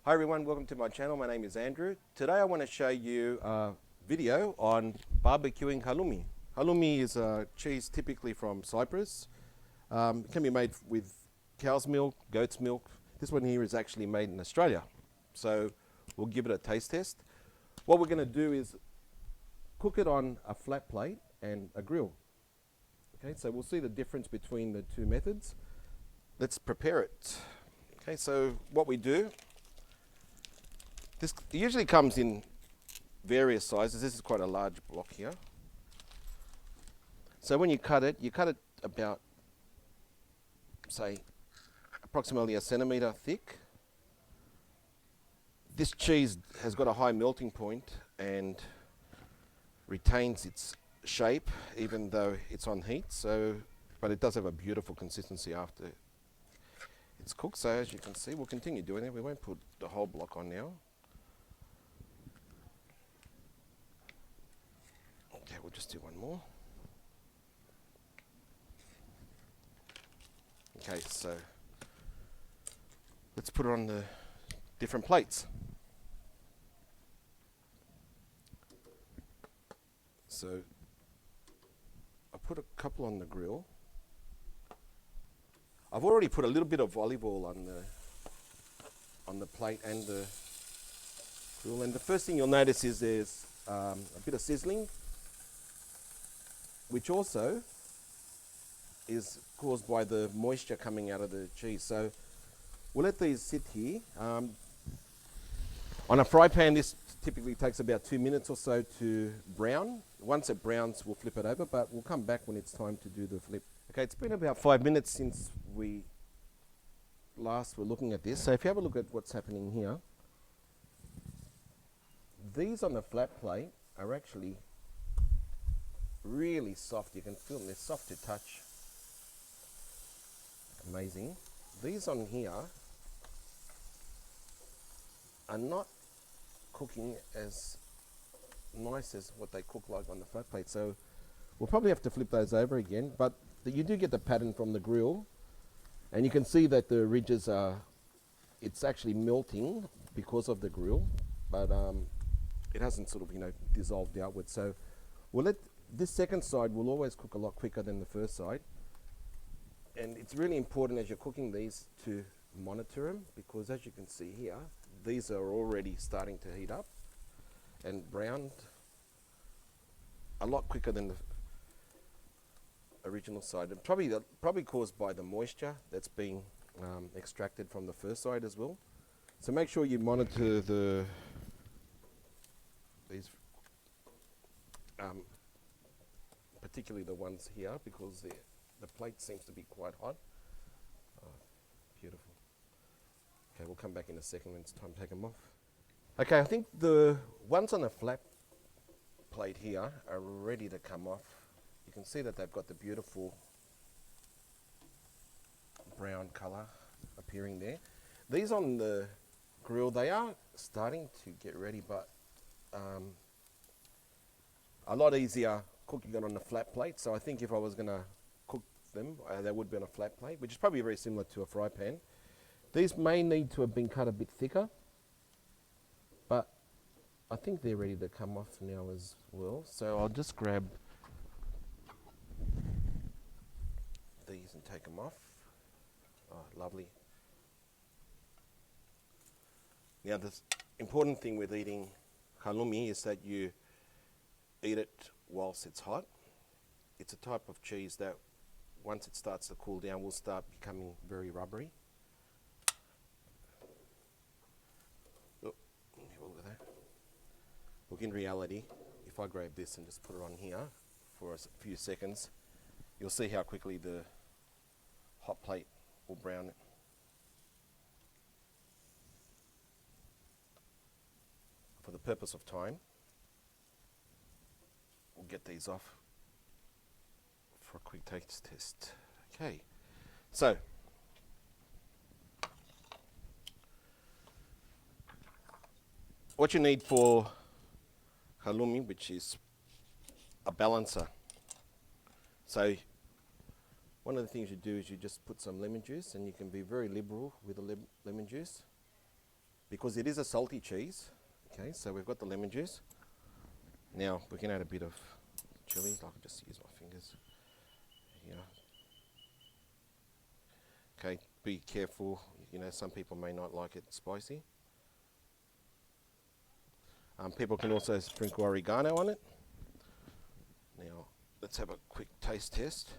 Hi everyone, welcome to my channel. My name is Andrew. Today I want to show you a video on barbecuing halloumi. Halloumi is a cheese typically from Cyprus. It can be made with cow's milk, goat's milk. This one here is actually made in Australia. So we'll give it a taste test. What we're going to do is cook it on a flat plate and a grill. Okay, so we'll see the difference between the two methods. Let's prepare it. Okay, so what we do, this usually comes in various sizes. This is quite a large block here. So when you cut it about, say, approximately a centimetre thick. This cheese has got a high melting point and retains its shape even though it's on heat. But it does have a beautiful consistency after it's cooked. So as you can see, we'll continue doing it. We won't put the whole block on now. Okay, we'll just do one more. Okay, so let's put it on the different plates. So I put a couple on the grill. I've already put a little bit of olive oil on the plate and the grill. And the first thing you'll notice is there's a bit of sizzling, which also is caused by the moisture coming out of the cheese. So we'll let these sit here. On a fry pan, this typically takes about 2 minutes or so to brown. Once it browns, we'll flip it over, but we'll come back when it's time to do the flip. Okay, it's been about 5 minutes since we last were looking at this. So if you have a look at what's happening here, these on the flat plate are actually really soft. You can feel them, they're soft to touch. Amazing. These on here are not cooking as nice as what they cook like on the flat plate. So we'll probably have to flip those over again, but you do get the pattern from the grill, and you can see that the ridges it's actually melting because of the grill, but it hasn't sort of, dissolved outwards. So we'll let this second side will always cook a lot quicker than the first side. And it's really important as you're cooking these to monitor them, because as you can see here, these are already starting to heat up and browned a lot quicker than the original side. And probably caused by the moisture that's being extracted from the first side as well. So make sure you monitor these particularly the ones here, because the plate seems to be quite hot. Oh, beautiful. Okay, we'll come back in a second when it's time to take them off. Okay, I think the ones on the flat plate here are ready to come off. You can see that they've got the beautiful brown colour appearing there. These on the grill, they are starting to get ready, but a lot easier cooking it on a flat plate. So I think if I was going to cook them, they would be on a flat plate, which is probably very similar to a fry pan. These may need to have been cut a bit thicker, but I think they're ready to come off now as well. So I'll just grab these and take them off. Oh, lovely. Now the important thing with eating halloumi is that you eat it whilst it's hot. It's a type of cheese that once it starts to cool down will start becoming very rubbery. Oh, look at that. Look, in reality, if I grab this and just put it on here for a few seconds, you'll see how quickly the hot plate will brown it. For the purpose of time, we'll get these off for a quick taste test. Okay, so what you need for halloumi, which is a balancer. So one of the things you do is you just put some lemon juice, and you can be very liberal with the lemon juice. because it is a salty cheese. Okay, so we've got the lemon juice. Now we can add a bit of chili. I can just use my fingers here. Okay, be careful. You know, some people may not like it spicy. People can also sprinkle oregano on it. Now, let's have a quick taste test.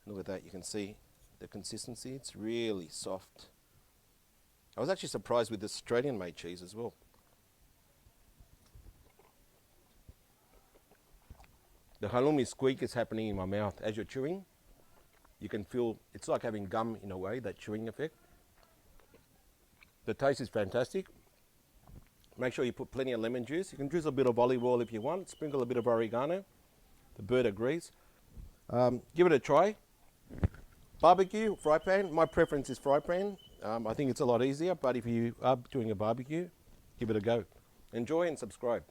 Look at that, you can see the consistency. It's really soft. I was actually surprised with the Australian-made cheese as well. The halloumi squeak is happening in my mouth as you're chewing. You can feel, it's like having gum in a way, that chewing effect. The taste is fantastic. Make sure you put plenty of lemon juice. You can drizzle a bit of olive oil if you want. Sprinkle a bit of oregano. The bird agrees. Give it a try. Barbecue, fry pan. My preference is fry pan. I think it's a lot easier, but if you are doing a barbecue, give it a go. Enjoy and subscribe.